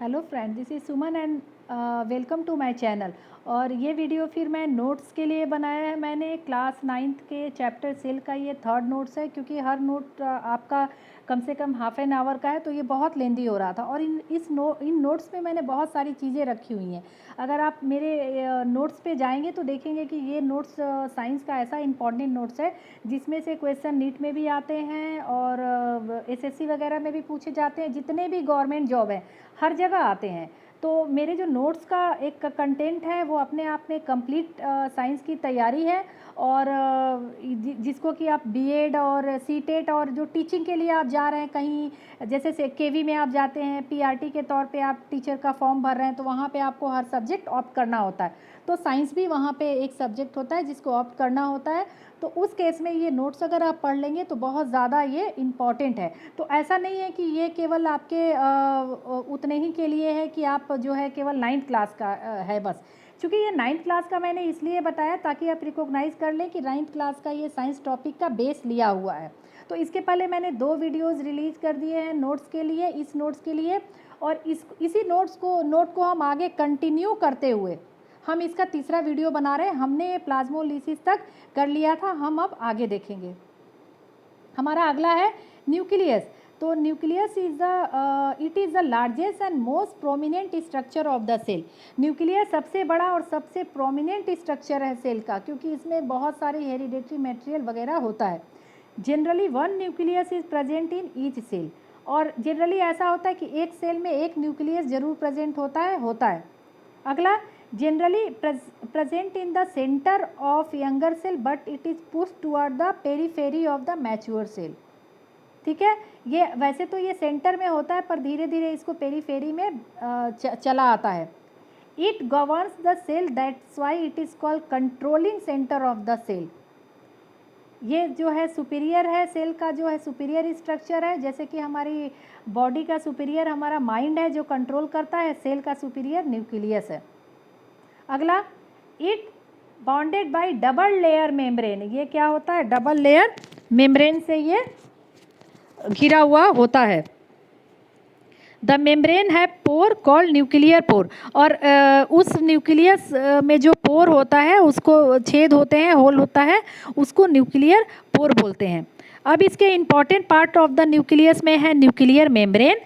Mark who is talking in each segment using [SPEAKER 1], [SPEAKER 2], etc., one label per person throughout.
[SPEAKER 1] Hello friend, this is Suman and welcome to my channel. और ये video फिर मैं नोट्स के लिए बनाया है। मैंने क्लास 9th के चैप्टर सेल का ये थर्ड नोट्स है, क्योंकि हर नोट आपका कम से कम हाफ एन आवर का है, तो ये बहुत लेंदी हो रहा था। और इन नोट्स में मैंने बहुत सारी चीज़ें रखी हुई हैं। अगर आप मेरे नोट्स पे जाएंगे तो देखेंगे कि ये नोट्स साइंस का ऐसा इंपॉर्टेंट नोट्स है जिसमें से क्वेश्चन नीट में भी आते हैं और एसएससी वगैरह में भी पूछे जाते हैं। जितने भी गवर्नमेंट जॉब है हर जगह आते हैं। तो मेरे जो नोट्स का एक कंटेंट है वो अपने आप में कंप्लीट साइंस की तैयारी है। और जिसको कि आप बीएड और सीटेट और जो टीचिंग के लिए आप जा रहे हैं कहीं, जैसे से केवी में आप जाते हैं, पीआरटी के तौर पे आप टीचर का फॉर्म भर रहे हैं, तो वहाँ पे आपको हर सब्जेक्ट ऑप्ट करना होता है। तो साइंस भी वहाँ पे एक सब्जेक्ट होता है जिसको ऑप्ट करना होता है। तो उस केस में ये नोट्स अगर आप पढ़ लेंगे तो बहुत ज़्यादा ये इम्पॉर्टेंट है। तो ऐसा नहीं है कि ये केवल आपके उतने ही के लिए है कि आप जो है केवल 9th क्लास का है बस। क्योंकि ये 9th क्लास का मैंने इसलिए बताया ताकि आप रिकॉग्नाइज़ कर लें कि 9th क्लास का ये साइंस टॉपिक का बेस लिया हुआ है। तो इसके पहले मैंने 2 वीडियोज़ रिलीज़ कर दिए हैं नोट्स के लिए, इस नोट्स के लिए। और इसी नोट को हम आगे कंटिन्यू करते हुए हम इसका तीसरा वीडियो बना रहे हैं। हमने प्लाज्मोलिसिस तक कर लिया था, हम अब आगे देखेंगे। हमारा अगला है न्यूक्लियस। तो nucleus it is the largest and most prominent structure of the cell. Nucleus सबसे बड़ा और सबसे प्रोमिनेंट स्ट्रक्चर है सेल का, क्योंकि इसमें बहुत सारे हेरिडेटरी मटेरियल वगैरह होता है। Generally 1 nucleus is present in each cell. और जनरली ऐसा होता है कि एक सेल में एक न्यूक्लियस जरूर प्रेजेंट होता है। अगला, generally present in the center of younger cell but it is pushed toward the periphery of the mature cell। ठीक है, ये वैसे तो ये सेंटर में होता है पर धीरे धीरे इसको पेरीफेरी में चला आता है। It governs the cell, that's why it is called controlling centre of the cell. ये जो है सुपीरियर है, सेल का जो है सुपीरियर स्ट्रक्चर है। जैसे कि हमारी बॉडी का सुपीरियर हमारा माइंड है जो कंट्रोल करता है, सेल का सुपीरियर न्यूक्लियस है। अगला, it bonded bye double layer membrane. ये क्या होता है? डबल लेयर मेम्ब्रेन से ये घिरा हुआ होता है। द मेम्ब्रेन है पोर कॉल्ड न्यूक्लियर पोर। और उस न्यूक्लियस में जो पोर होता है, उसको छेद होते हैं, होल होता है, उसको न्यूक्लियर पोर बोलते हैं। अब इसके important part of the nucleus में है न्यूक्लियर मेम्ब्रेन,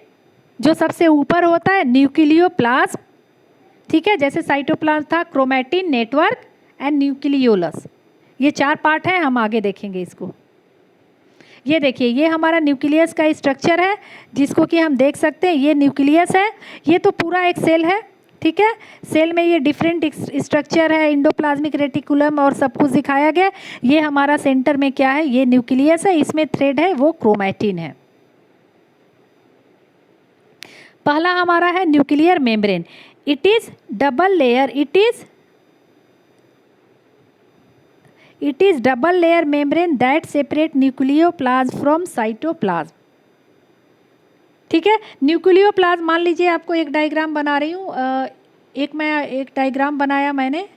[SPEAKER 1] जो सबसे ऊपर होता है, न्यूक्लियोप्लाज्म, ठीक है, जैसे साइटोप्लाज्म था, क्रोमैटिन, नेटवर्क एंड न्यूक्लियोलस। ये 4 पार्ट हैं, हम आगे देखेंगे इसको। ये देखिए, ये हमारा न्यूक्लियस का स्ट्रक्चर है जिसको कि हम देख सकते हैं। ये न्यूक्लियस है, ये तो पूरा एक सेल है, ठीक है। सेल में ये डिफरेंट स्ट्रक्चर है, इंडोप्लाज्मिक रेटिकुलम और सब कुछ दिखाया गया। ये हमारा सेंटर में क्या है? ये न्यूक्लियस है, इसमें थ्रेड है वो क्रोमैटिन है। पहला हमारा है nuclear membrane. It is double layer, it is double layer membrane that separate nucleoplasm from cytoplasm। ठीक है, न्यूक्लियोप्लाज्म, मान लीजिए आपको एक डायग्राम बना रही हूँ। एक डायग्राम बनाया मैंने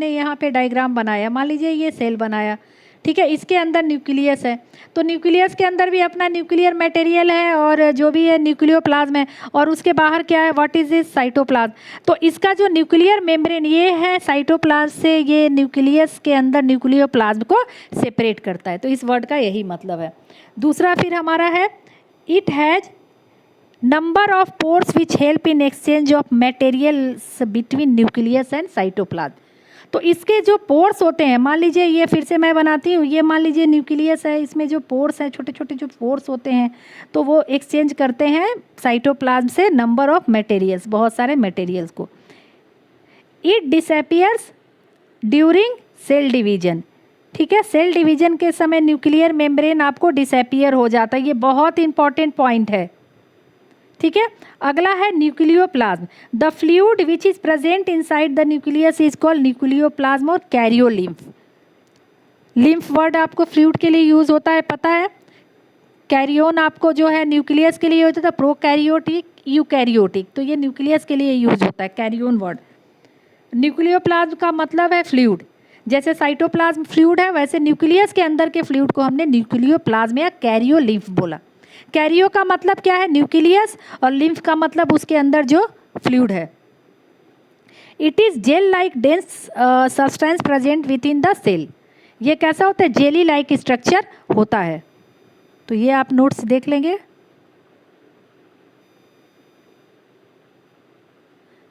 [SPEAKER 1] यहाँ पे डायग्राम बनाया। मान लीजिए ये सेल बनाया, ठीक है, इसके अंदर न्यूक्लियस है। तो न्यूक्लियस के अंदर भी अपना न्यूक्लियर मटेरियल है और जो भी है न्यूक्लियोप्लाज्म है। और उसके बाहर क्या है? What is this? साइटोप्लाज्म। तो इसका जो न्यूक्लियर मेम्ब्रेन ये है, साइटोप्लाज्म से ये न्यूक्लियस के अंदर न्यूक्लियोप्लाज्म को सेपरेट करता है। तो इस वर्ड का यही मतलब है। दूसरा फिर हमारा है, it has number of pores which help in exchange of materials between nucleus and cytoplasm. तो इसके जो पोर्स होते हैं, मान लीजिए ये फिर से मैं बनाती हूँ, ये मान लीजिए न्यूक्लियस है, इसमें जो पोर्स हैं, छोटे छोटे जो पोर्स होते हैं, तो वो एक्सचेंज करते हैं साइटोप्लाज्म से नंबर ऑफ मटेरियल्स, बहुत सारे मटेरियल्स को। It disappears during cell division. ठीक है, सेल डिवीजन के समय न्यूक्लियर मेम्ब्रेन आपको डिसअपियर हो जाता है। ये बहुत इंपॉर्टेंट पॉइंट है, ठीक है। अगला है nucleoplasm. The fluid which is present inside the nucleus is called nucleoplasm और कैरियोलिम्फ। लिम्फ वर्ड आपको फ्लूइड के लिए यूज होता है, पता है। कैरियोन आपको जो है न्यूक्लियस के लिए होता था, प्रोकैरियोटिक, यूकैरियोटिक, तो ये न्यूक्लियस के लिए यूज होता है कैरियोन वर्ड। न्यूक्लियोप्लाज्म का मतलब है फ्लूइड। जैसे साइटोप्लाज्म फ्लूइड है, वैसे न्यूक्लियस के अंदर के फ्लूइड को हमने न्यूक्लियोप्लाज्म या कैरियोलिम्फ बोला। कैरियो का मतलब क्या है? न्यूक्लियस, और लिम्फ का मतलब उसके अंदर जो फ्लूइड है। It is gel like dense substance present within the cell. ये कैसा होता है? जेली लाइक स्ट्रक्चर होता है। तो ये आप नोट्स देख लेंगे।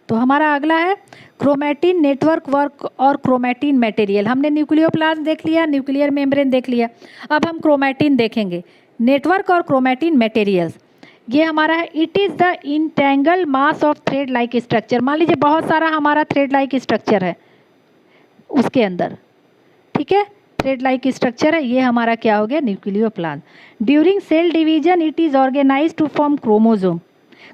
[SPEAKER 1] तो हमारा अगला है क्रोमैटिन नेटवर्क वर्क और क्रोमैटिन मटेरियल। हमने न्यूक्लियोप्लाज्म देख लिया, न्यूक्लियर मेम्ब्रेन देख लिया, अब हम क्रोमैटिन देखेंगे, नेटवर्क और क्रोमैटिन मटेरियल्स। ये हमारा है, it is the entangle mass of thread like structure. मान लीजिए बहुत सारा हमारा थ्रेड लाइक स्ट्रक्चर है उसके अंदर, ठीक है, थ्रेड लाइक स्ट्रक्चर है, ये हमारा क्या हो गया? Nucleoplasm. During cell division it is organise to form chromosome.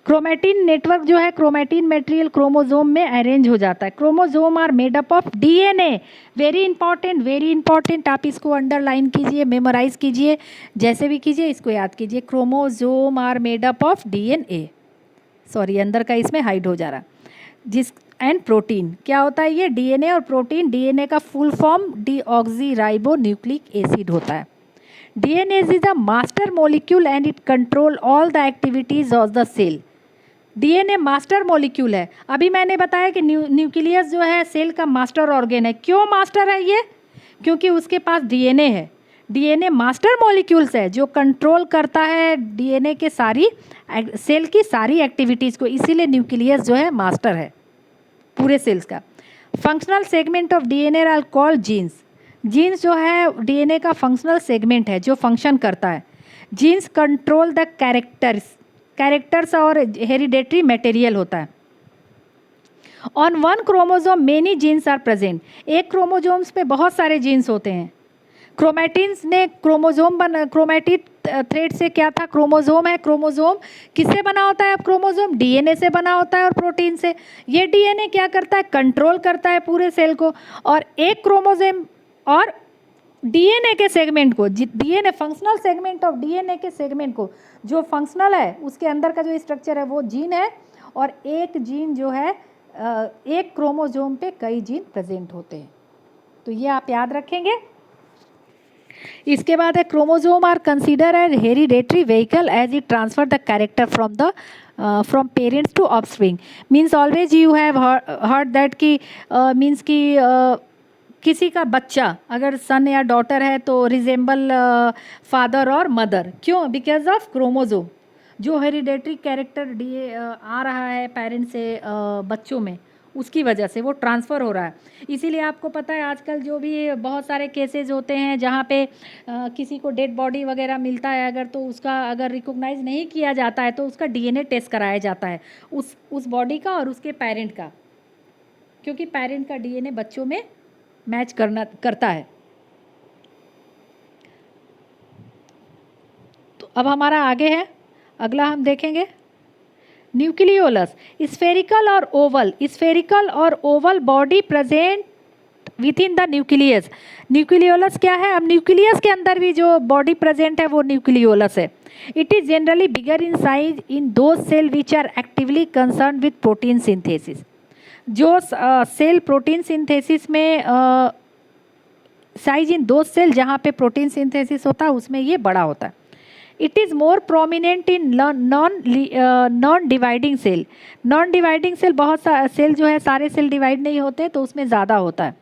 [SPEAKER 1] Chromatin network जो है, क्रोमैटिन मटेरियल क्रोमोजोम में अरेंज हो जाता है। Chromosome are made up of DNA. Very important, very important, आप इसको अंडरलाइन कीजिए, मेमोराइज कीजिए, जैसे भी कीजिए इसको याद कीजिए। Chromosome are made up of DNA, sorry अंदर का इसमें हाइड हो जा रहा, जिस एंड प्रोटीन क्या होता है? ये डीएनए और प्रोटीन। डीएनए का full form deoxyribo nucleic acid होता है। DNA is the master molecule and it control all the activities of the cell. DNA master molecule है। अभी मैंने बताया कि न्यूक्लियस जो है सेल का मास्टर ऑर्गेन है। क्यों मास्टर है ये? क्योंकि उसके पास डीएनए है। डीएनए मास्टर मॉलिक्यूल्स है जो कंट्रोल करता है डीएनए के सारी सेल की सारी एक्टिविटीज़ को, इसीलिए न्यूक्लियस जो है मास्टर है पूरे सेल्स का। Functional segment of DNA are called genes. Genes जो है डीएनए का फंक्शनल सेगमेंट है जो फंक्शन करता है। जीन्स कंट्रोल द कैरेक्टर्स और हेरिडेटरी मटेरियल होता है। On one chromosome many genes are present. एक क्रोमोजोम्स पे बहुत सारे जीन्स होते हैं। क्रोमैटिन्स ने क्रोमैटिड थ्रेड से क्या था? क्रोमोजोम है। क्रोमोजोम किससे बना होता है? अब क्रोमोजोम डीएनए से बना होता है और प्रोटीन से। ये डीएनए क्या करता है? कंट्रोल करता है पूरे सेल को। और एक क्रोमोजोम और डीएनए के सेगमेंट को, DNA functional segment of DNA के सेगमेंट को, जो फंक्शनल है उसके अंदर का जो स्ट्रक्चर है वो जीन है। और एक जीन जो है, एक क्रोमोजोम पे कई जीन प्रेजेंट होते हैं। तो ये आप याद रखेंगे। इसके बाद है chromosome are consider as hereditary vehicle as it transfer the character from parents to offspring. Means always you have heard that कि मीन्स कि किसी का बच्चा अगर सन या डॉटर है तो रिजेंबल फादर और मदर। क्यों? Because of chromosome. जो हेरिडेटरी कैरेक्टर डीए आ रहा है पेरेंट से बच्चों में, उसकी वजह से वो ट्रांसफ़र हो रहा है। इसीलिए आपको पता है आजकल जो भी बहुत सारे केसेस होते हैं जहाँ पे किसी को डेड बॉडी वगैरह मिलता है अगर, तो उसका अगर रिकॉग्नाइज नहीं किया जाता है तो उसका डीएनए टेस्ट कराया जाता है उस बॉडी का और उसके पेरेंट का, क्योंकि पेरेंट का डीएनए बच्चों में मैच करता है। तो अब हमारा आगे है, अगला हम देखेंगे न्यूक्लियोलस। स्फेरिकल और Oval body present within the nucleus. Nucleolus क्या है? अब न्यूक्लियस के अंदर भी जो बॉडी प्रेजेंट है वो न्यूक्लियोलस है। It is generally bigger in size in those cell which are actively concern with protein synthesis. जो सेल प्रोटीन सिंथेसिस में साइज इन दो सेल जहाँ पे प्रोटीन सिंथेसिस होता है उसमें ये बड़ा होता है। It is more prominent in non dividing cell. Non dividing cell, बहुत सा सेल जो है सारे सेल डिवाइड नहीं होते तो उसमें ज़्यादा होता है।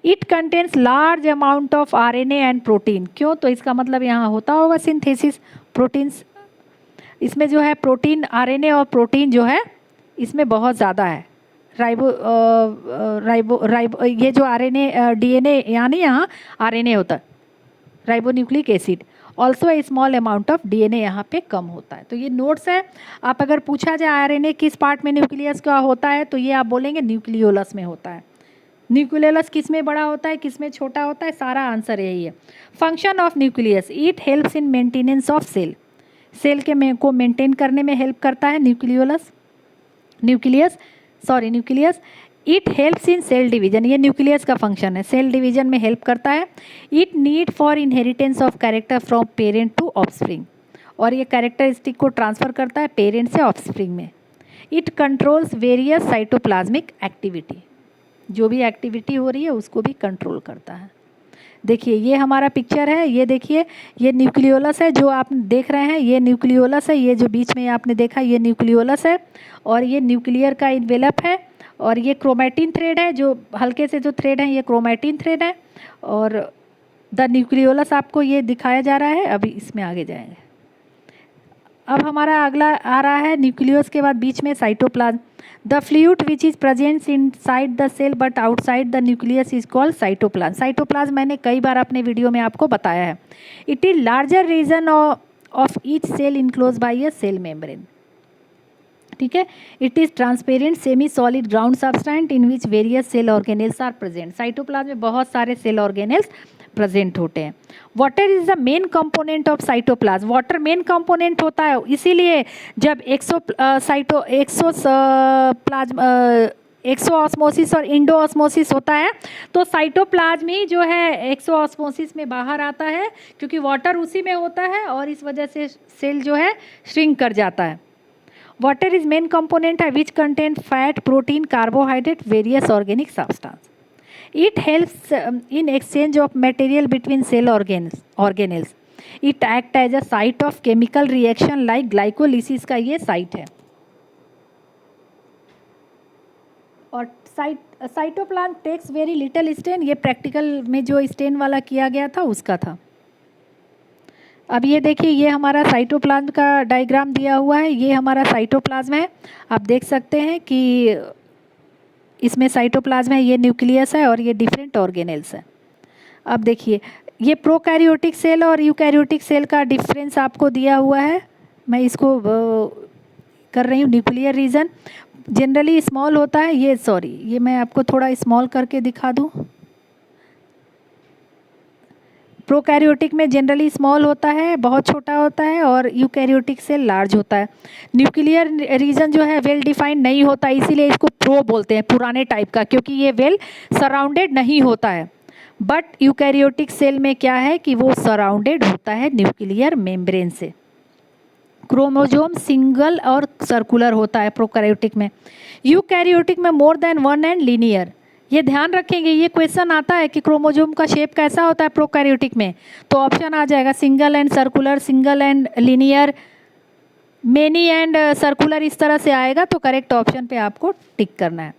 [SPEAKER 1] It contains large amount of RNA and protein. क्यों? तो इसका मतलब यहाँ होता होगा सिंथेसिस प्रोटीन्स। इसमें जो है प्रोटीन, आरएनए और प्रोटीन जो है इसमें बहुत ज़्यादा है। ये जो आरएनए डीएनए यानी यहाँ आरएनए होता है, ribonucleic acid. Also a small amount of DNA यहाँ पे कम होता है। तो ये नोट्स है। आप अगर पूछा जाए आरएनए किस पार्ट में न्यूक्लियस का होता है तो ये आप बोलेंगे न्यूक्लियोलस में होता है। न्यूक्लियोलस किस में बड़ा होता है, किस में छोटा होता है, सारा आंसर यही है। Function of nucleus, it helps in maintenance of cell. Cell के को मेंटेन करने में हेल्प करता है nucleus. It helps in cell division, ये न्यूक्लियस का फंक्शन है, सेल डिवीजन में हेल्प करता है। It need for inheritance of character from parent to offspring, और ये कैरेक्टरिस्टिक को ट्रांसफ़र करता है पेरेंट से ऑफस्प्रिंग में। It controls various cytoplasmic activity, जो भी एक्टिविटी हो रही है उसको भी कंट्रोल करता है। देखिए ये हमारा पिक्चर है, ये देखिए ये न्यूक्लियोलस है जो आप देख रहे हैं, ये न्यूक्लियोलस है, ये जो बीच में आपने देखा ये न्यूक्लियोलस है, और ये न्यूक्लियर का इन्वेलप है, और ये क्रोमैटिन थ्रेड है, जो हल्के से जो थ्रेड है ये क्रोमैटिन थ्रेड है, और द न्यूक्लियोलस आपको ये दिखाया जा रहा है। अभी इसमें आगे जाएंगे। अब हमारा अगला आ रहा है न्यूक्लियस के बाद बीच में cytoplasm. The fluid which is present inside the cell but outside the nucleus is called cytoplasm. Cytoplasm मैंने कई बार अपने वीडियो में आपको बताया है। It is larger region of each cell enclose by a cell membrane. ठीक है। It is transparent semi solid ground substance in which various cell organelles are present. Cytoplasm में बहुत सारे सेल ऑर्गेनेल्स प्रेजेंट होते हैं। Water is the main component of cytoplasm. Water main component होता है, इसीलिए जब एक्सोऑस्मोसिस और इंडोऑस्मोसिस होता है तो साइटोप्लाज्म ही जो है एक्सोऑस्मोसिस में बाहर आता है, क्योंकि वाटर उसी में होता है और इस वजह से सेल जो है श्रिंक कर जाता है। वाटर इज मेन कंपोनेंट है which contain fat, protein, carbohydrate, various organic substance. It helps in exchange of material between cell organelles. It act as a site of chemical reaction like glycolysis का ये site है। और cytoplasm takes very little stain, ये practical में जो stand वाला किया गया था उसका था। अब ये देखिए ये हमारा साइटोप्लाज्म का डायग्राम दिया हुआ है, ये हमारा साइटोप्लाज्म है। आप देख सकते हैं कि इसमें साइटोप्लाज्म है, ये न्यूक्लियस है और ये डिफरेंट ऑर्गेनेल्स है। अब देखिए ये प्रोकैरियोटिक सेल और यूकैरियोटिक सेल का डिफरेंस आपको दिया हुआ है। मैं इसको कर रही हूँ। न्यूक्लियर रीजन जनरली स्मॉल होता है, ये मैं आपको थोड़ा स्मॉल करके दिखा दूँ। प्रोकैरियोटिक में जनरली स्मॉल होता है, बहुत छोटा होता है, और यूकैरियोटिक सेल लार्ज होता है। न्यूक्लियर रीजन जो है वेल डिफाइंड नहीं होता, इसीलिए इसको प्रो बोलते हैं, पुराने टाइप का, क्योंकि ये वेल सराउंडेड नहीं होता है। बट यूकैरियोटिक सेल में क्या है कि वो सराउंडेड होता है न्यूक्लियर मेम्ब्रेन से। क्रोमोजोम सिंगल और सर्कुलर होता है प्रोकैरियोटिक में। यूकैरियोटिक में more than one and linear. ये ध्यान रखेंगे, ये क्वेश्चन आता है कि क्रोमोजोम का शेप कैसा होता है प्रोकैरियोटिक में, तो ऑप्शन आ जाएगा single and circular, single and linear, many and circular, इस तरह से आएगा। तो करेक्ट ऑप्शन पे आपको टिक करना है।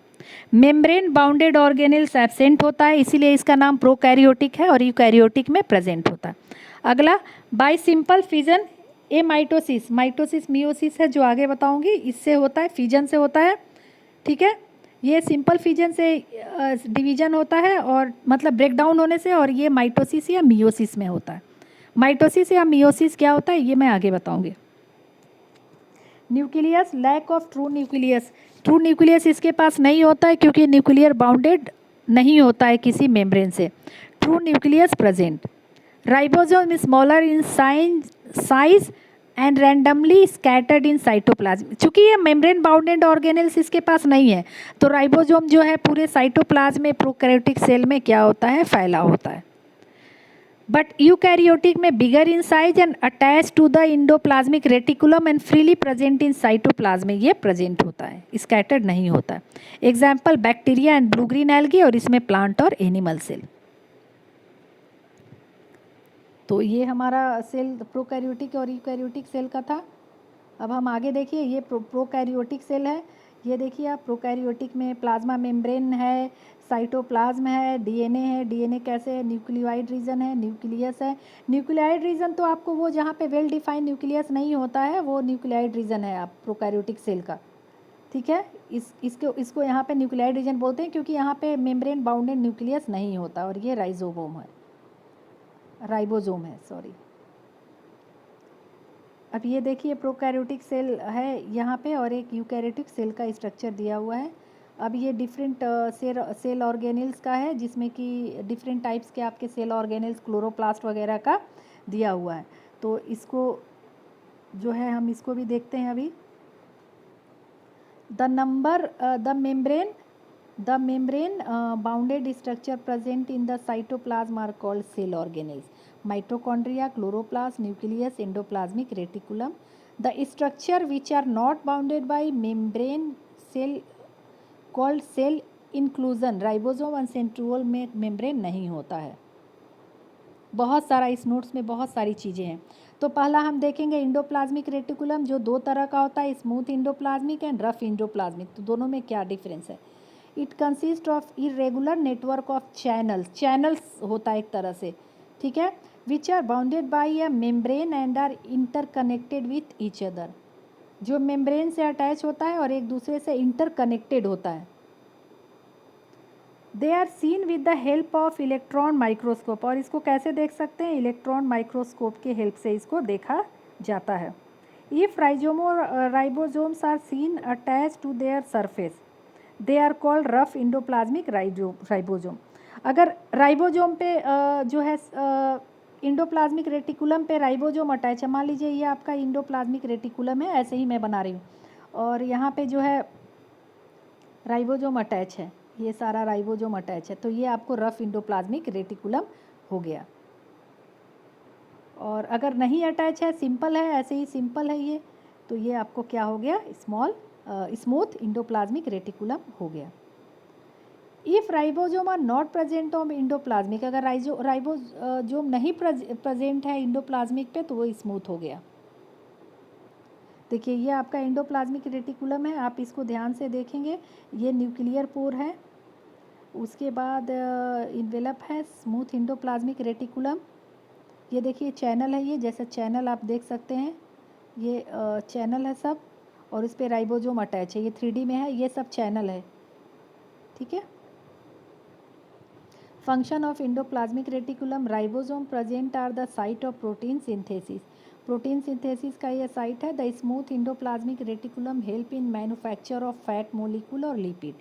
[SPEAKER 1] मेम्ब्रेन बाउंडेड ऑर्गेनेल्स एब्सेंट होता है, इसीलिए इसका नाम प्रोकैरियोटिक है, और यूकैरियोटिक में प्रेजेंट होता है। अगला बाय सिंपल फिजन ए माइटोसिस। माइटोसिस मियोसिस है जो आगे बताऊंगी, इससे होता है, फिजन से होता है। ठीक है, ये सिंपल फिजन से डिवीजन होता है, और मतलब ब्रेकडाउन होने से, और ये माइटोसिस या मियोसिस में होता है। माइटोसिस या मियोसिस क्या होता है ये मैं आगे बताऊंगी। Nucleus lack of true nucleus. True nucleus इसके पास नहीं होता है क्योंकि न्यूक्लियर बाउंडेड नहीं होता है किसी मेम्ब्रेन से। True nucleus present. Ribosome smaller in size and randomly scattered in cytoplasm. चूँकि ये मेम्ब्रेन बाउंडेड ऑर्गेनेल्स इसके पास नहीं है, तो राइबोसोम जो है पूरे साइटोप्लाज्म में प्रोकैरियोटिक सेल में क्या होता है, फैला होता है। बट यूकैरियोटिक में bigger in size and attach to the endoplasmic reticulum and freely present in cytoplasm, ये प्रेजेंट होता है, स्कैटर्ड नहीं होता है। Example bacteria and blue green algae, और इसमें प्लांट और एनिमल सेल। तो ये हमारा सेल प्रोकैरियोटिक और यूकैरियोटिक सेल का था। अब हम आगे देखिए, ये प्रोकैरियोटिक सेल है। ये देखिए आप, प्रोकैरियोटिक में प्लाज्मा मेम्ब्रेन है, साइटोप्लाज्म है, डीएनए है। डीएनए कैसे है, न्यूक्लियोइड रीजन है, न्यूक्लियस है। न्यूक्लियोइड रीजन तो आपको वो जहाँ पे वेल डिफाइंड न्यूक्लियस नहीं होता है, वो न्यूक्लियोइड रीजन है आप प्रोकैरियोटिक सेल का। ठीक है, इसको यहाँ पे न्यूक्लियोइड रीजन बोलते हैं क्योंकि यहाँ पे मेम्ब्रेन बाउंडेड न्यूक्लियस नहीं होता, और ये राइबोसोम है, सॉरी। अब ये देखिए प्रोकैरियोटिक सेल है यहाँ पे, और एक यूकैरियोटिक सेल का स्ट्रक्चर दिया हुआ है। अब ये डिफरेंट सेल ऑर्गेनेल्स का है, जिसमें कि डिफरेंट टाइप्स के आपके सेल ऑर्गेनेल्स, क्लोरोप्लास्ट वगैरह का दिया हुआ है। तो इसको जो है हम इसको भी देखते हैं अभी। The membrane bounded structure present in the cytoplasm are called cell organelles. Mitochondria, chloroplast, nucleus, endoplasmic reticulum. The structure which are not bounded by membrane cell called cell inclusion. Ribosome and centriole में membrane नहीं होता है। बहुत सारा इस notes में बहुत सारी चीज़ें हैं। तो पहला हम देखेंगे इंडोप्लाज्मिक रेटिकुलम, जो दो तरह का होता है, smooth endoplasmic and rough endoplasmic. तो दोनों में क्या डिफरेंस है? It consist of irregular network of channels होता है एक तरह से, ठीक है, which are bounded by a membrane and are interconnected with each other. जो मेम्ब्रेन से अटैच होता है और एक दूसरे से इंटरकनेक्टेड होता है। They are seen with the help of electron microscope, और इसको कैसे देख सकते हैं? इलेक्ट्रॉन माइक्रोस्कोप के हेल्प से इसको देखा जाता है। If ribosomes are seen attach to their surface they are called rough endoplasmic ribosome. अगर राइबोसोम पे जो है इंडोप्लाज्मिक रेटिकुलम पे राइबोसोम अटैच है, मान लीजिए ये आपका इंडोप्लाज्मिक रेटिकुलम है, ऐसे ही मैं बना रही हूँ, और यहाँ पे जो है राइबोसोम अटैच है, ये सारा राइबोसोम अटैच है, तो ये आपको रफ इंडोप्लाज्मिक रेटिकुलम हो गया। और अगर नहीं अटैच है, सिंपल है, ऐसे ही सिंपल है ये, तो ये आपको क्या हो गया? स्मूथ इंडोप्लाज्मिक रेटिकुलम हो गया। If ribosome are not present on endoplasmic, अगर राइबोसोम नहीं प्रेजेंट है इंडोप्लाज्मिक पे, तो वो स्मूथ हो गया। देखिए ये आपका इंडोप्लाज्मिक रेटिकुलम है, आप इसको ध्यान से देखेंगे, ये न्यूक्लियर पोर है, उसके बाद इन्वेलप है स्मूथ इंडोप्लाज्मिक रेटिकुलम। ये देखिए चैनल है, ये जैसा चैनल आप देख सकते हैं, ये चैनल है सब, और इस पर राइबोसोम अटैच है, ये 3D में है, ये सब चैनल है, ठीक है। Function of endoplasmic reticulum, ribosome present are the site of protein synthesis. Protein synthesis का ये साइट है। The smooth endoplasmic reticulum help in manufacture of fat molecule और लिपिड।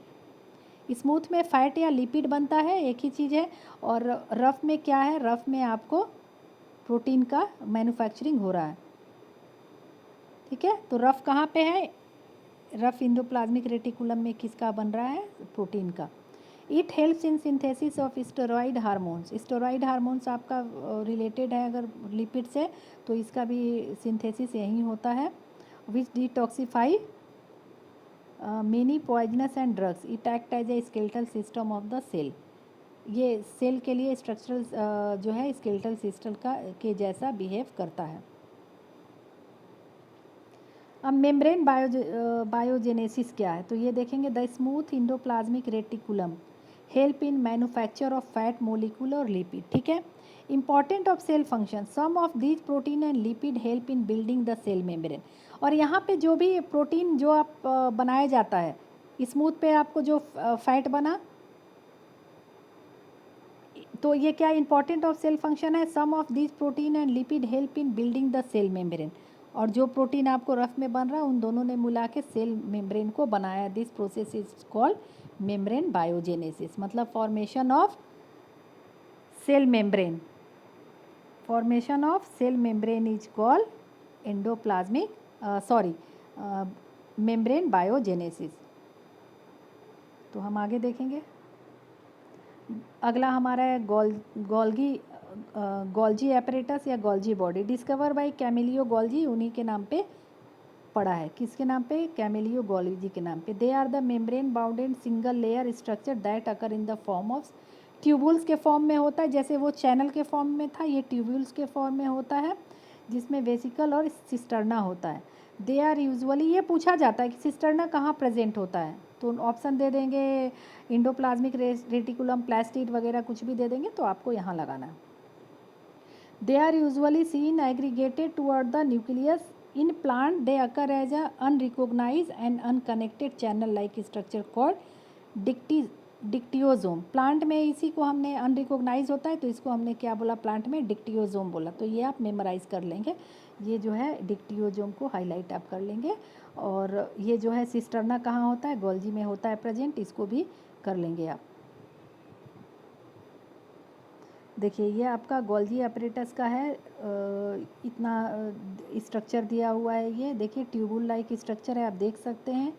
[SPEAKER 1] स्मूथ में फैट या लिपिड बनता है, एक ही चीज़ है, और रफ में क्या है? रफ में आपको प्रोटीन का मैन्युफैक्चरिंग हो रहा है, ठीक है। तो रफ कहाँ पे है? रफ इंडोप्लाज्मिक रेटिकुलम में किसका बन रहा है? प्रोटीन का। It helps in synthesis of steroid hormones. Steroid hormones आपका रिलेटेड है अगर लिपिड से, तो इसका भी सिंथेसिस यहीं होता है। Which detoxify many poisonous and drugs. It act as a skeletal system of the cell. ये सेल के लिए स्ट्रक्चरल जो है स्केलेटल सिस्टम का के जैसा बिहेव करता है। अब मेम्ब्रेन बायोजेनेसिस क्या है? तो ये देखेंगे, the smooth endoplasmic reticulum help in manufacture of fat molecule और लिपिड, ठीक है। Important of cell function, some of these protein and lipid help in building the cell membrane. और यहाँ पे जो भी प्रोटीन जो आप बनाया जाता है, स्मूथ पे आपको जो फैट बना, तो ये क्या इंपॉर्टेंट ऑफ सेल फंक्शन है? Some of this protein and lipid help in building the cell membrane. और जो प्रोटीन आपको रफ में बन रहा है, उन दोनों ने मिला के सेल मेम्ब्रेन को बनाया। This process is called membrane biogenesis, मतलब formation of cell membrane. Formation of cell membrane is called endoplasmic membrane biogenesis. तो हम आगे देखेंगे। अगला हमारा है गोल्जी एपरेटस या Golgi body, discover by Camillo Golgi, उन्हीं के नाम पे पड़ा है। किसके नाम पे? कैमिलियो गोल्जी के नाम पे। They are the membrane bounded single layer structure that occur in the form of tubules के फॉर्म में होता है, जैसे वो चैनल के फॉर्म में था, ये ट्यूबुल्स के फॉर्म में होता है, जिसमें वेसिकल और सिस्टर्ना होता है। दे आर यूजुअली, ये पूछा जाता है कि सिस्टर्ना कहाँ प्रेजेंट होता है, तो ऑप्शन दे देंगे इंडोप्लाज्मिक रेटिकुलम, प्लास्टिड वगैरह कुछ भी दे देंगे, तो आपको यहाँ लगाना है। They are usually seen aggregated toward the nucleus. In plant they occur as a unrecognise and unconnected channel like structure called dictyosome. Plant में इसी को हमने अनरिकॉग्नाइज होता है, तो इसको हमने क्या बोला? प्लांट में डिक्टियोजोम बोला। तो ये आप मेमोराइज कर लेंगे, ये जो है डिक्टियोजोम को हाईलाइट आप कर लेंगे। और ये जो है सिस्टर्ना कहाँ होता है? गोल्जी में होता है प्रेजेंट, इसको भी कर लेंगे आप। देखिए ये आपका गोल्जी एपरेटस का है, इतना स्ट्रक्चर दिया हुआ है, ये देखिए ट्यूबुल लाइक स्ट्रक्चर है, आप देख सकते हैं।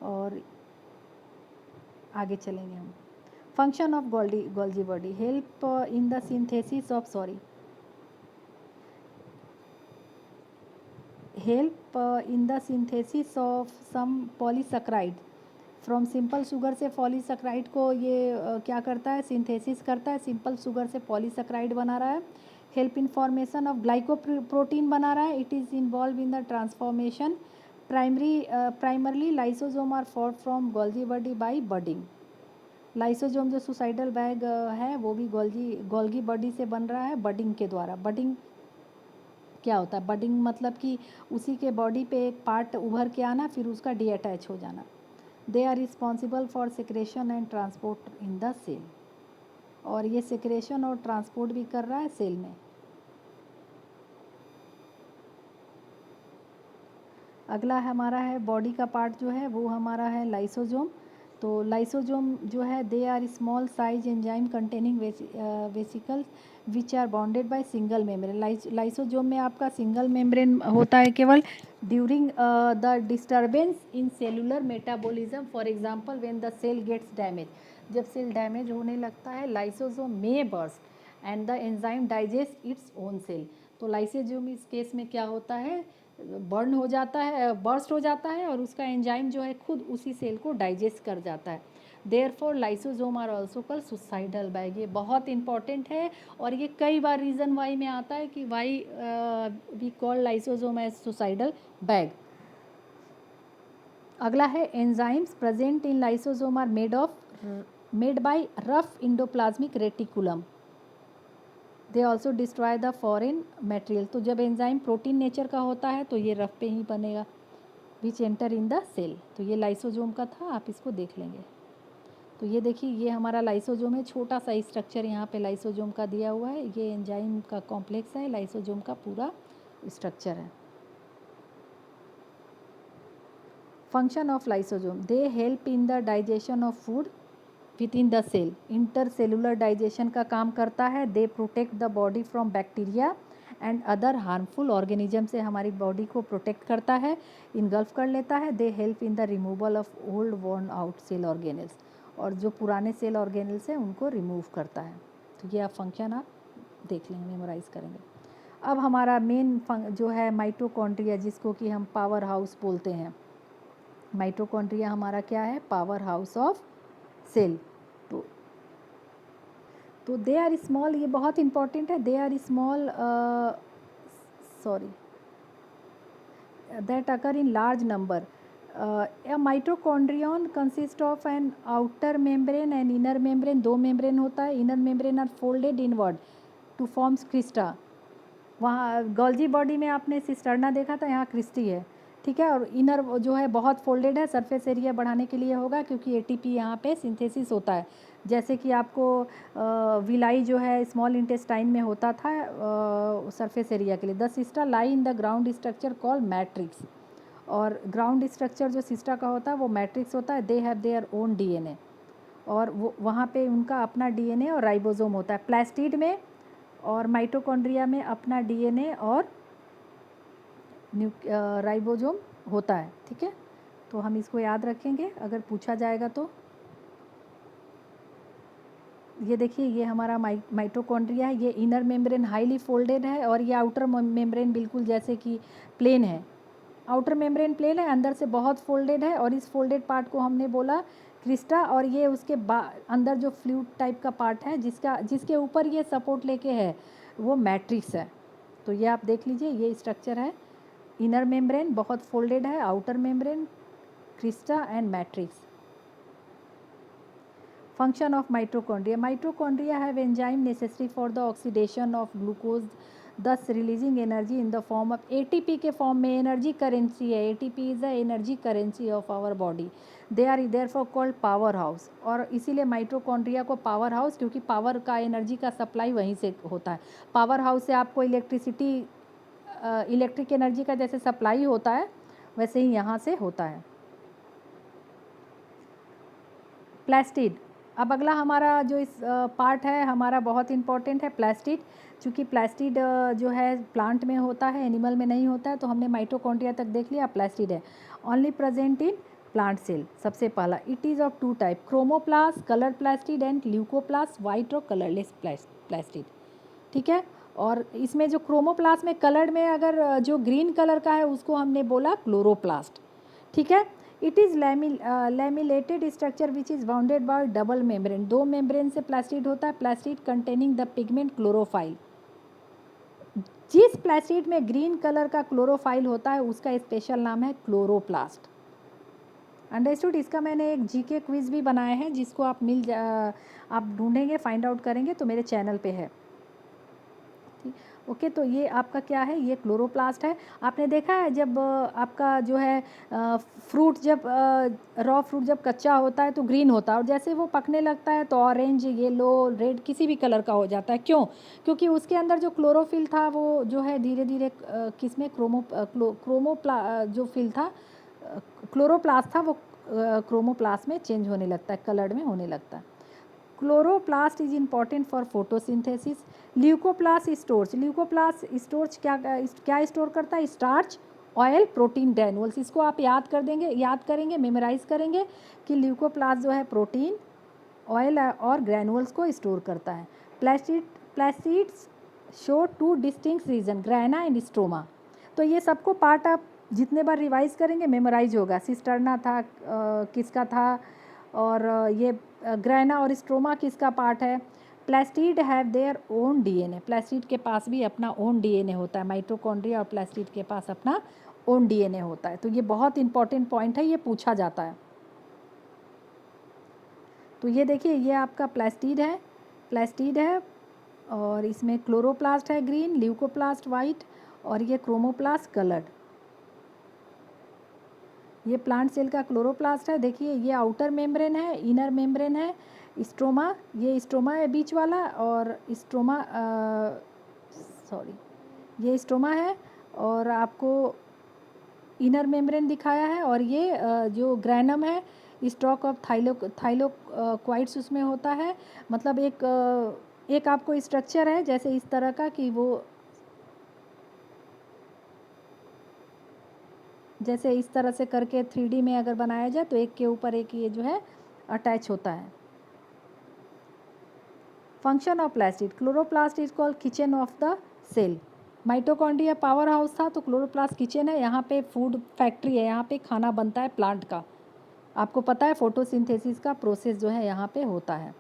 [SPEAKER 1] और आगे चलेंगे हम। Function of Golgi body, help in the synthesis of help in the synthesis of some polysaccharide from simple sugar से पॉलीसैकेराइड को ये क्या करता है? सिंथेसिस करता है, सिंपल शुगर से पॉलीसैकेराइड बना रहा है। Help in formation of glycoprotein बना रहा है. It is involve in the transformation. Primarily lysosome are form from Golgi body by budding. Lysosome जो सुसाइडल बैग है वो भी गोल्गी बॉडी से बन रहा है बडिंग के द्वारा. बडिंग क्या होता है? बडिंग मतलब कि उसी के बॉडी पे एक पार्ट उभर के आना, फिर उसका डीअटैच हो जाना. They are responsible for secretion and transport in the cell. और ये सिक्रेशन और ट्रांसपोर्ट भी कर रहा है सेल में. अगला हमारा है बॉडी का पार्ट जो है वो हमारा है लाइसोसोम. तो लाइसोसोम जो है they are small size enzyme containing vesicles which are bounded by single membrane. Lysosome में आपका सिंगल मेम्ब्रेन होता है केवल during the disturbance in cellular metabolism. For example when the cell gets damage. जब cell damage होने लगता है lysosome may burst and the enzyme digest its own cell. तो लाइसोसोम इस केस में क्या होता है? बर्न हो जाता है, बर्स्ट हो जाता है और उसका एंजाइम जो है खुद उसी सेल को डाइजेस्ट कर जाता है. Therefore lysosome are also called suicidal bag. ये बहुत इंपॉर्टेंट है और ये कई बार रीज़न वाई में आता है कि why we call lysosome as suicidal bag. अगला है enzymes present in lysosome are made by rough endoplasmic reticulum. They also destroy the foreign material. तो जब एंजाइम प्रोटीन नेचर का होता है तो ये रफ पे ही बनेगा which enter in the cell. तो ये लाइसोसोम का था, आप इसको देख लेंगे. तो ये देखिए ये हमारा लाइसोसोम है. छोटा सा स्ट्रक्चर यहाँ पे लाइसोसोम का दिया हुआ है. ये एंजाइम का कॉम्प्लेक्स है, लाइसोसोम का पूरा स्ट्रक्चर है. Function of lysosome. They help in the digestion of food within the cell. Intercellular digestion का काम करता है. They protect the body from bacteria and other harmful organism. से हमारी बॉडी को प्रोटेक्ट करता है, इनगल्फ कर लेता है. They help in the removal of old worn out cell organelles. और जो पुराने सेल ऑर्गेनल्स हैं उनको रिमूव करता है. तो ये आप फंक्शन आप देख लेंगे, मेमोराइज करेंगे. अब हमारा मेन जो है माइटोकॉन्ड्रिया, जिसको कि हम पावर हाउस बोलते हैं. माइटोकॉन्ड्रिया हमारा क्या है? Power house of cell. तो दे आर स्मॉल. ये बहुत इंपॉर्टेंट है. They are small that occur in large number. A mitochondrion consists of an outer membrane and inner membrane. दो membrane होता है. inner membrane are folded inward to forms crista. वहाँ Golgi body में आपने cisterna देखा था, यहाँ क्रिस्टी है, ठीक है. और इनर जो है बहुत फोल्डेड है, सरफेस एरिया बढ़ाने के लिए होगा क्योंकि एटीपी यहाँ पे सिंथेसिस होता है. जैसे कि आपको विलाई जो है स्मॉल इंटेस्टाइन में होता था सरफेस एरिया के लिए. The sister lie in the ground structure call matrix. और ग्राउंड स्ट्रक्चर जो सिस्टा का होता है वो मैट्रिक्स होता है. They have their own DNA. और वो वहाँ पे उनका अपना डीएनए और राइबोसोम होता है. प्लास्टिड में और माइटोकॉन्ड्रिया में अपना डीएनए और राइबोसोम होता है, ठीक है. तो हम इसको याद रखेंगे अगर पूछा जाएगा तो. ये देखिए ये हमारा माइटोकॉन्ड्रिया है. ये इनर मेम्ब्रेन हाईली फोल्डेड है और ये आउटर मेम्ब्रेन बिल्कुल जैसे कि प्लेन है. आउटर मेम्ब्रेन प्लेन है, अंदर से बहुत फोल्डेड है. और इस फोल्डेड पार्ट को हमने बोला क्रिस्टा. और ये उसके अंदर जो फ्लूइड टाइप का पार्ट है जिसके ऊपर ये सपोर्ट लेके है वो मैट्रिक्स है. तो ये आप देख लीजिए, ये स्ट्रक्चर है. इनर मेम्ब्रेन बहुत फोल्डेड है, outer membrane crista and matrix. Function of mitochondria. Mitochondria have enzyme necessary for the oxidation of glucose thus releasing energy in the form of ATP. के फॉर्म में एनर्जी करेंसी है. ATP is the energy currency of our body. They are therefore called power house. और इसीलिए माइटोकॉन्ड्रिया को power house, क्योंकि power का energy का सप्लाई वहीं से होता है. पावर हाउस से आपको इलेक्ट्रिक एनर्जी का जैसे सप्लाई होता है वैसे ही यहाँ से होता है. प्लास्टिड. अब अगला हमारा जो इस पार्ट है हमारा बहुत इंपॉर्टेंट है प्लास्टिड. चूँकि प्लास्टिड जो है प्लांट में होता है, एनिमल में नहीं होता है. तो हमने माइटोकॉन्ड्रिया तक देख लिया. प्लास्टिड है only present in plant cell. सबसे पहला it is of two type, chromoplast colour plastid and leucoplast white और कलरलेस प्लास्टिड, ठीक है. और इसमें जो क्रोमोप्लास्ट में कलर्ड में अगर जो ग्रीन कलर का है उसको हमने बोला क्लोरोप्लास्ट, ठीक है. It is lamellated structure which is bounded by double membrane. दो मेम्ब्रेन से प्लास्टिड होता है. Plastid containing the pigment chlorophyll. जिस प्लास्टिड में ग्रीन कलर का क्लोरोफाइल होता है उसका स्पेशल नाम है क्लोरोप्लास्ट। अंडरस्टूड। इसका मैंने एक जीके क्विज़ भी बनाया है, जिसको आप आप ढूंढेंगे, फाइंड आउट करेंगे तो मेरे चैनल पे है। ओके, तो ये आपका क्या है, ये क्लोरोप्लास्ट है। आपने देखा है जब आपका जो है फ्रूट, जब रॉ फ्रूट जब कच्चा होता है तो ग्रीन होता है, और जैसे वो पकने लगता है तो ऑरेंज, येलो, रेड किसी भी कलर का हो जाता है। क्यों? क्योंकि उसके अंदर जो क्लोरोफिल था वो जो है धीरे धीरे किसमें जो फिल था, क्लोरोप्लास्ट था, वो क्रोमोप्लास्ट में चेंज होने लगता है, कलर्ड में होने लगता है। Chloroplast is important for photosynthesis. Leucoplast stores, leucoplast stores क्या स्टोर करता है? Starch, oil, protein granules. इसको आप याद करेंगे, मेमोराइज करेंगे कि ल्यूकोप्लास्ट जो है प्रोटीन, ऑयल और ग्रैनुअल्स को स्टोर करता है। Plastids show two distinct region, grana and stroma. तो ये सबको पार्ट आप जितने बार रिवाइज करेंगे मेमोराइज होगा। सिस्टर्ना था, किसका था, और ये ग्रैना और स्ट्रोमा किसका पार्ट है। Plastid have their own DNA, plastid के पास भी अपना ओन डीएनए होता है। माइटोकॉन्ड्रिया और प्लास्टिड के पास अपना ओन डीएनए होता है। तो ये बहुत इंपॉर्टेंट पॉइंट है, ये पूछा जाता है। तो ये देखिए, ये आपका प्लास्टिड है और इसमें क्लोरोप्लास्ट है ग्रीन, ल्यूकोप्लास्ट वाइट, और ये क्रोमोप्लास्ट कलर्ड। ये प्लांट सेल का क्लोरोप्लास्ट है। देखिए, ये आउटर मेम्ब्रेन है, इनर मेम्ब्रेन है, स्ट्रोमा, ये स्ट्रोमा है बीच वाला, और ये स्ट्रोमा है, और आपको इनर मेम्ब्रेन दिखाया है। और ये जो ग्रैनम है, स्टॉक ऑफ थाइलोक्वाइट्स उसमें होता है। मतलब एक आपको स्ट्रक्चर है जैसे इस तरह का, कि वो जैसे इस तरह से करके 3D में अगर बनाया जाए तो एक के ऊपर एक ये जो है अटैच होता है। Function of plastid, chloroplast is called kitchen of the cell. Mitochondria power house था, तो क्लोरोप्लास्ट किचन है, यहाँ पे फूड फैक्ट्री है, यहाँ पे खाना बनता है प्लांट का। आपको पता है फोटोसिंथेसिस का प्रोसेस जो है यहाँ पे होता है।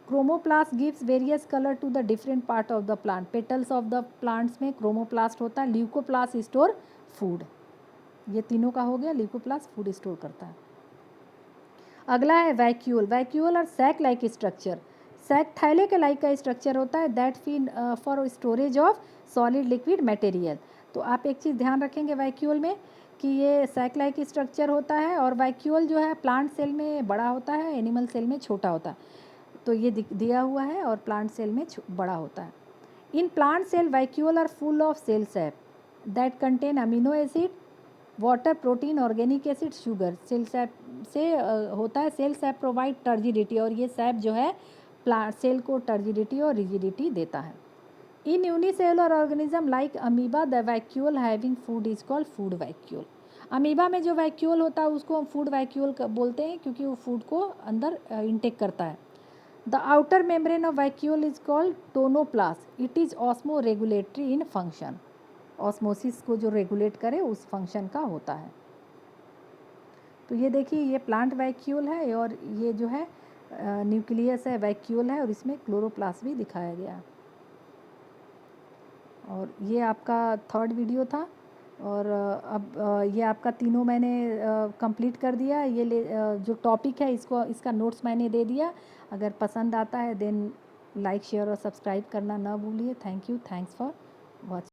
[SPEAKER 1] Chromoplast gives various colour to the different part of the plant. Petals of the plants में क्रोमोप्लास्ट होता है। Leucoplast store food. ये तीनों का हो गया, ल्यूकोप्लास्ट फूड स्टोर करता है। अगला है वैक्यूल। वैक्यूल और सैक लाइक स्ट्रक्चर। सैक थैले के लाइक का स्ट्रक्चर होता है, that feed for storage of solid liquid material. तो आप एक चीज़ ध्यान रखेंगे वैक्यूल में, कि ये सैक लाइक स्ट्रक्चर होता है, और वैक्यूल जो है प्लांट सेल में बड़ा होता है, एनिमल सेल में छोटा होता है। तो ये दिया हुआ है, और प्लांट सेल में बड़ा होता है। In plant cell vacuole are full of cell sap that contain amino acid, water, protein, organic acid, sugar. Cell sap से होता है। सेल सैप प्रोवाइड टर्जिडिटी, और ये सैप जो है प्लांट सेल को टर्जिडिटी और रिजिडिटी देता है। इन unicellular organism like amoeba, the vacuole having food is called food vacuole. Amoeba में जो वैक्यूल होता है उसको हम फूड वैक्यूल बोलते हैं, क्योंकि वो फूड को अंदर इंटेक करता है। The outer membrane of vacuole is called tonoplast. It is osmo regulatory in function. Osmosis को जो रेगुलेट करे उस फंक्शन का होता है। तो ये देखिए, ये प्लांट वैक्यूल है, और ये जो है न्यूक्लियस है, वैक्यूल है, और इसमें क्लोरोप्लास्ट भी दिखाया गया। और ये आपका थर्ड वीडियो था, और अब ये आपका तीनों मैंने कंप्लीट कर दिया। ये जो टॉपिक है इसका नोट्स मैंने दे दिया। अगर पसंद आता है देन लाइक, शेयर और सब्सक्राइब करना ना भूलिए। Thank you, thanks for watching.